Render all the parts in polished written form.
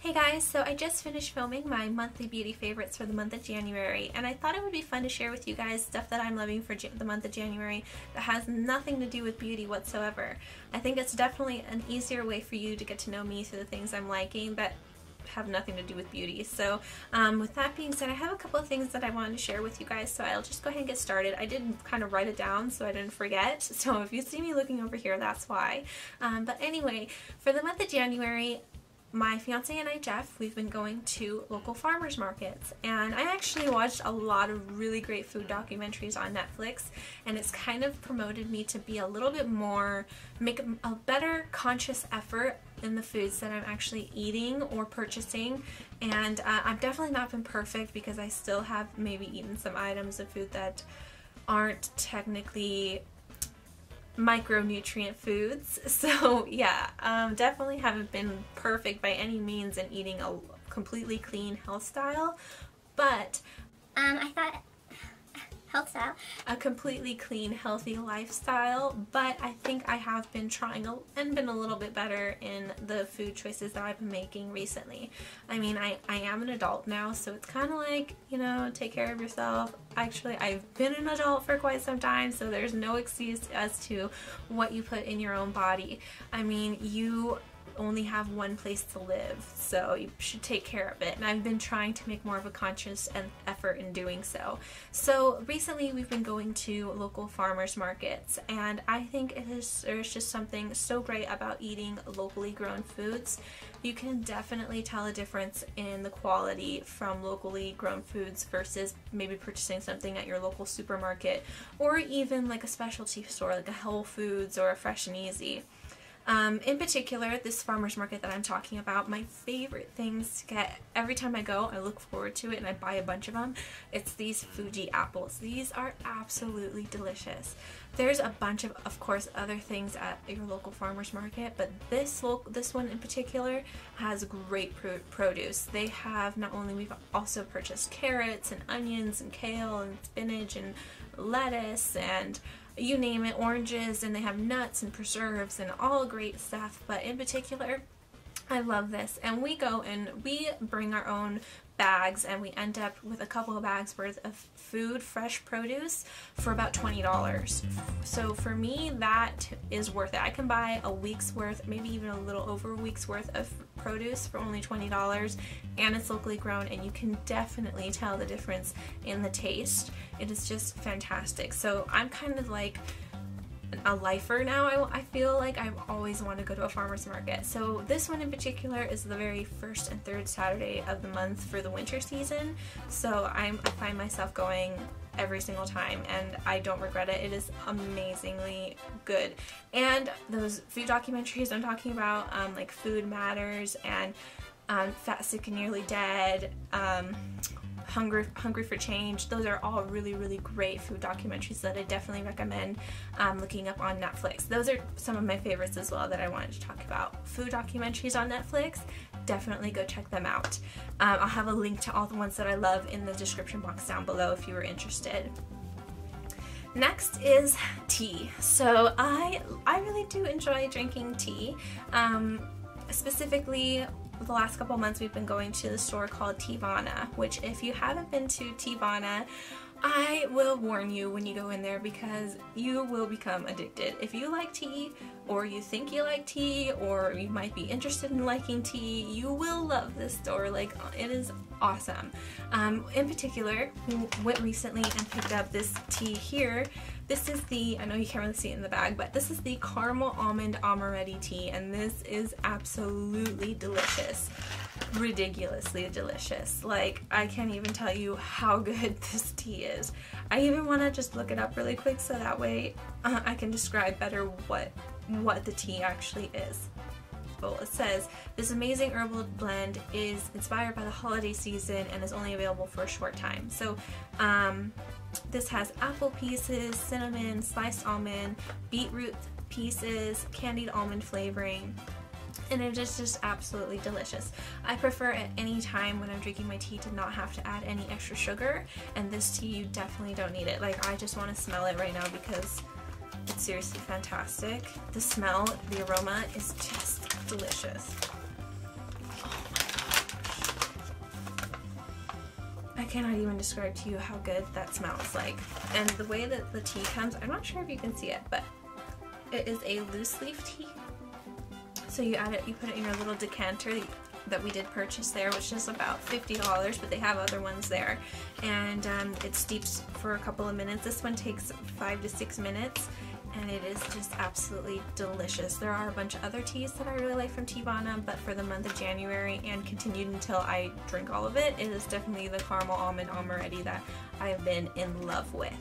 Hey guys, so I just finished filming my monthly beauty favorites for the month of January, and I thought it would be fun to share with you guys stuff that I'm loving for the month of January that has nothing to do with beauty whatsoever. I think it's definitely an easier way for you to get to know me through the things I'm liking that have nothing to do with beauty. So with that being said, I have a couple of things that I wanted to share with you guys, so I'll just go ahead and get started. I did kind of write it down so I didn't forget, so if you see me looking over here, that's why. But anyway, for the month of January, my fiance and I, Jeff, we've been going to local farmers markets, and I actually watched a lot of really great food documentaries on Netflix, and it's kind of promoted me to be a little bit more, make a better conscious effort in the foods that I'm actually eating or purchasing. And I've definitely not been perfect because I still have maybe eaten some items of food that aren't technically micronutrient foods, so yeah, definitely haven't been perfect by any means in eating a completely clean health style, but I thought health style, a completely clean healthy lifestyle, but I think I have been trying and been a little bit better in the food choices that I've been making recently. I mean, I am an adult now, so it's kind of like, you know, take care of yourself. Actually, I've been an adult for quite some time, so there's no excuse as to what you put in your own body. I mean, you only have one place to live, so you should take care of it, and I've been trying to make more of a conscious effort in doing so. So recently we've been going to local farmers markets, and I think there's just something so great about eating locally grown foods. You can definitely tell a difference in the quality from locally grown foods versus maybe purchasing something at your local supermarket or even like a specialty store like a Whole Foods or a Fresh and Easy. In particular, this farmer's market that I'm talking about, my favorite things to get every time I go, I look forward to it and I buy a bunch of them, it's these Fuji apples. These are absolutely delicious. There's a bunch of course, other things at your local farmer's market, but this one in particular has great produce. They have we've also purchased carrots and onions and kale and spinach and lettuce and you name it, oranges, and they have nuts and preserves and all great stuff. But in particular, I love this, and we go and we bring our own bags, and we end up with a couple of bags worth of food, fresh produce, for about $20. So for me, that is worth it. I can buy a week's worth, maybe even a little over a week's worth of produce for only $20, and it's locally grown, and you can definitely tell the difference in the taste. It is just fantastic. So I'm kind of like a lifer now. I feel like I've always wanted to go to a farmer's market. So this one in particular is the very first and third Saturday of the month for the winter season. So I find myself going every single time, and I don't regret it. It is amazingly good. And those food documentaries I'm talking about, like Food Matters and Fat, Sick, and Nearly Dead, Hungry for Change, those are all really, really great food documentaries that I definitely recommend looking up on Netflix. Those are some of my favorites as well that I wanted to talk about. Food documentaries on Netflix, definitely go check them out. I'll have a link to all the ones that I love in the description box down below if you were interested. Next is tea. So I really do enjoy drinking tea. Specifically, the last couple months we've been going to the store called Teavana, which if you haven't been to Teavana, I will warn you when you go in there because you will become addicted. If you like tea, or you think you like tea, or you might be interested in liking tea, you will love this store. Like, it is awesome. In particular, we went recently and picked up this tea here. This is the, I know you can't really see it in the bag, but this is the Caramel Almond Amaretti tea, and this is absolutely delicious. Ridiculously delicious. Like, I can't even tell you how good this tea is. I even want to just look it up really quick so that way I can describe better what the tea actually is. Well, it says, this amazing herbal blend is inspired by the holiday season and is only available for a short time. So this has apple pieces, cinnamon, sliced almond, beetroot pieces, candied almond flavoring, and it is just absolutely delicious. I prefer at any time when I'm drinking my tea to not have to add any extra sugar, and this tea, you definitely don't need it. Like, I just want to smell it right now because it's seriously fantastic. The smell, the aroma is just delicious. Oh my god. cannot even describe to you how good that smells like. And the way that the tea comes, I'm not sure if you can see it, but it is a loose leaf tea. So you add it, you put it in your little decanter that we did purchase there, which is about $50, but they have other ones there. And it steeps for a couple of minutes. This one takes 5 to 6 minutes, and it is just absolutely delicious. There are a bunch of other teas that I really like from Teavana, but for the month of January and continued until I drink all of it, it is definitely the caramel almond amaretti that I've been in love with.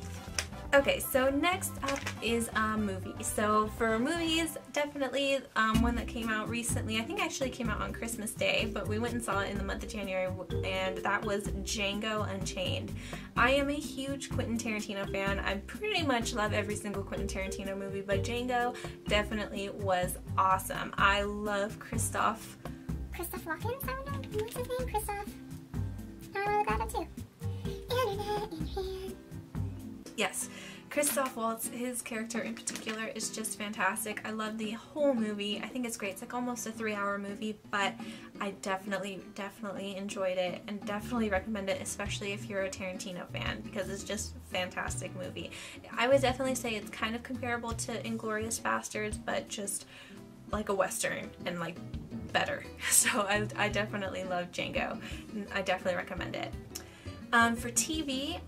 Okay, so next up is a movie. So for movies, definitely one that came out recently, I think actually came out on Christmas Day, but we went and saw it in the month of January, and that was Django Unchained. I am a huge Quentin Tarantino fan. I pretty much love every single Quentin Tarantino movie, but Django definitely was awesome. I love Christoph Walken? What's his name? Christoph. I really got it too. Internet in hand. Yes, Christoph Waltz, his character in particular is just fantastic. I love the whole movie. I think it's great. It's like almost a 3-hour movie, but I definitely enjoyed it and definitely recommend it, especially if you're a Tarantino fan, because it's just a fantastic movie. I would definitely say it's kind of comparable to Inglourious Basterds, but just like a Western and like better. So I definitely love Django. I definitely recommend it. For TV,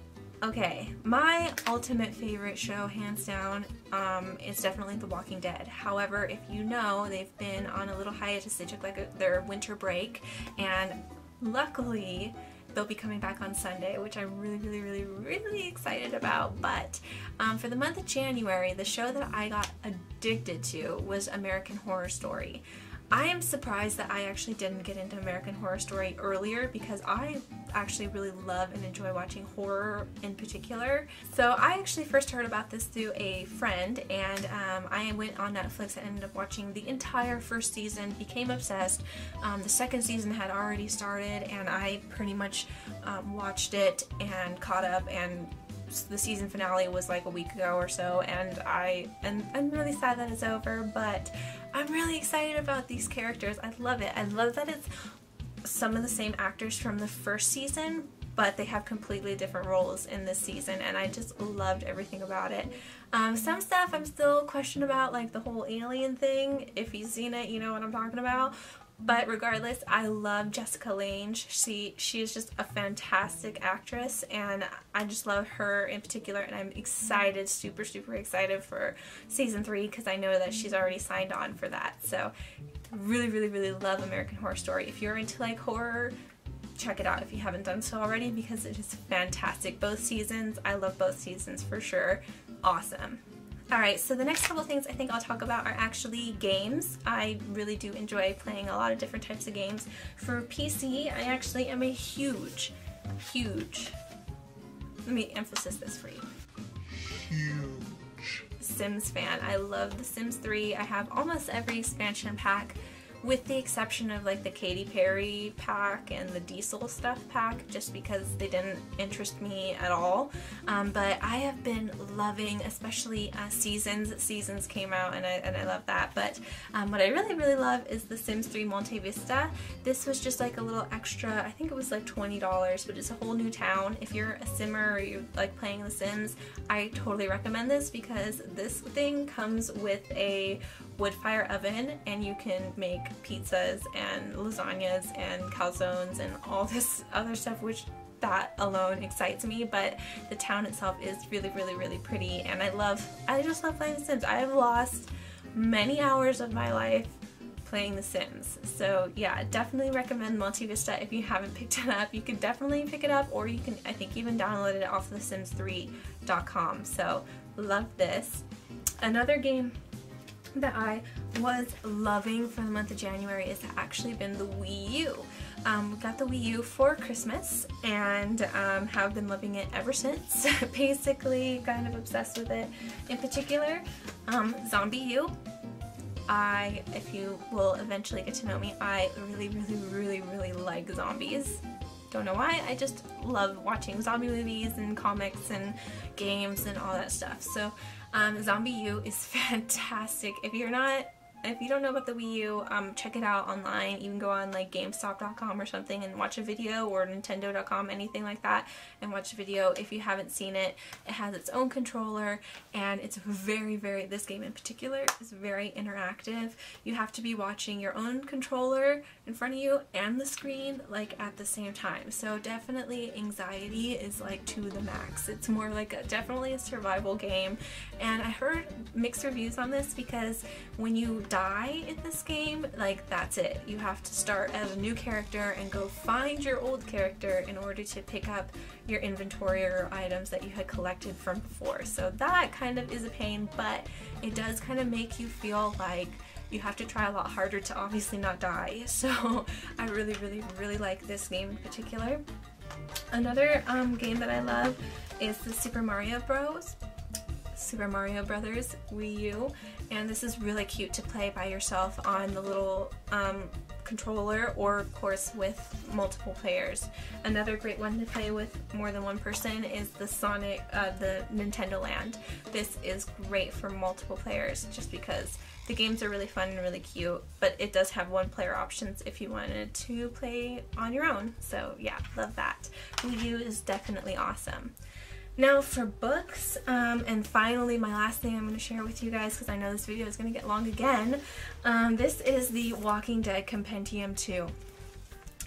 okay, my ultimate favorite show, hands down, is definitely The Walking Dead. However, if you know, they've been on a little hiatus. They took like their winter break, and luckily they'll be coming back on Sunday, which I'm really excited about. But for the month of January, the show that I got addicted to was American Horror Story. I am surprised that I actually didn't get into American Horror Story earlier, because I actually really love and enjoy watching horror in particular. So I actually first heard about this through a friend, and I went on Netflix and ended up watching the entire first season, became obsessed. The second season had already started, and I pretty much watched it and caught up, and the season finale was like a week ago or so, and I'm really sad that it's over, but I'm really excited about these characters. I love it. I love that it's some of the same actors from the first season, but they have completely different roles in this season, and I just loved everything about it. Some stuff I'm still questioning about, like the whole alien thing. If you've seen it, you know what I'm talking about. But regardless, I love Jessica Lange. She is just a fantastic actress, and I just love her in particular, and I'm excited, super excited for season 3, because I know that she's already signed on for that. So really love American Horror Story. If you're into like horror, check it out if you haven't done so already, because it is fantastic. Both seasons, I love both seasons for sure. Awesome. Alright, so the next couple things I think I'll talk about are actually games. I really do enjoy playing a lot of different types of games. For PC, I actually am a huge, let me emphasize this for you, huge Sims fan. I love The Sims 3. I have almost every expansion pack, with the exception of like the Katy Perry pack and the Diesel stuff pack, just because they didn't interest me at all. But I have been loving, especially Seasons. Seasons came out, and I love that. But what I really love is The Sims 3 Monte Vista. This was just like a little extra, I think it was like $20, but it's a whole new town. If you're a simmer or you like playing The Sims, I totally recommend this, because this thing comes with a wood fire oven, and you can make pizzas and lasagnas and calzones and all this other stuff, which that alone excites me. But the town itself is really pretty, and I just love playing The Sims. I have lost many hours of my life playing The Sims. So yeah, definitely recommend Monte Vista. If you haven't picked it up, you can definitely pick it up, or you can, I think, even download it off thesims3.com. So love this. Another game that I was loving for the month of January has actually been the Wii U. We got the Wii U for Christmas, and have been loving it ever since. Basically kind of obsessed with it. In particular, Zombie U. If you will eventually get to know me, I really like zombies. Don't know why, I just love watching zombie movies and comics and games and all that stuff. So Zombie U is fantastic. If you're not if you don't know about the Wii U, check it out online. You can go on like GameStop.com or something and watch a video, or Nintendo.com, anything like that, and watch a video. If you haven't seen it, it has its own controller, and it's very, this game in particular is very interactive. You have to be watching your own controller in front of you and the screen like at the same time. So definitely anxiety is like to the max. It's more like definitely a survival game, and I heard mixed reviews on this because when you die in this game, like that's it. You have to start as a new character and go find your old character in order to pick up your inventory or items that you had collected from before. So that kind of is a pain, but it does kind of make you feel like you have to try a lot harder to obviously not die. So I really like this game in particular. Another game that I love is the Super Mario Brothers Wii U, and this is really cute to play by yourself on the little controller, or of course with multiple players. Another great one to play with more than one person is the the Nintendo Land. This is great for multiple players just because the games are really fun and really cute, but it does have one player options if you wanted to play on your own. So yeah, love that. Wii U is definitely awesome. Now for books, and finally my last thing I'm going to share with you guys, because I know this video is going to get long again, this is the Walking Dead Compendium 2.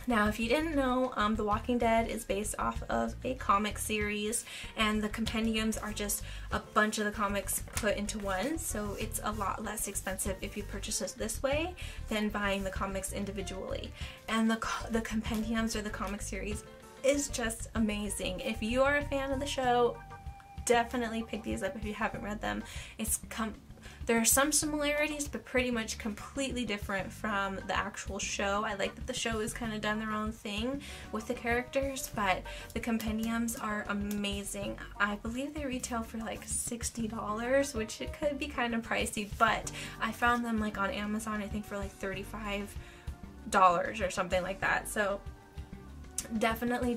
Now if you didn't know, The Walking Dead is based off of a comic series, and the compendiums are just a bunch of the comics put into one, so it's a lot less expensive if you purchase it this way than buying the comics individually. And the compendiums, or the comic series, is just amazing. If you are a fan of the show, definitely pick these up if you haven't read them. There are some similarities, but pretty much completely different from the actual show. I like that the show has kind of done their own thing with the characters, but the compendiums are amazing. I believe they retail for like $60, which it could be kind of pricey, but I found them like on Amazon, I think for like $35 or something like that. So definitely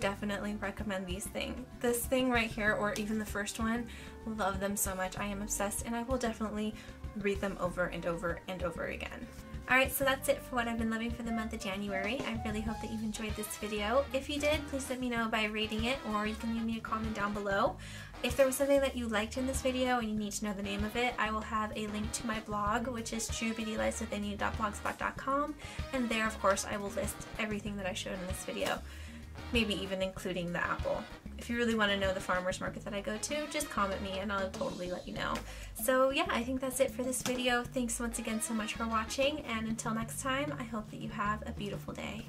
recommend these things. This thing right here, or even the first one, love them so much. I am obsessed, and I will definitely read them over and over and over again. Alright, so that's it for what I've been loving for the month of January. I really hope that you've enjoyed this video. If you did, please let me know by rating it, or you can leave me a comment down below. If there was something that you liked in this video and you need to know the name of it, I will have a link to my blog, which is truebeautylifewithinyou.blogspot.com, and there of course I will list everything that I showed in this video. Maybe even including the apple. If you really want to know the farmer's market that I go to, just comment me and I'll totally let you know. So yeah, I think that's it for this video. Thanks once again so much for watching, and until next time, I hope that you have a beautiful day.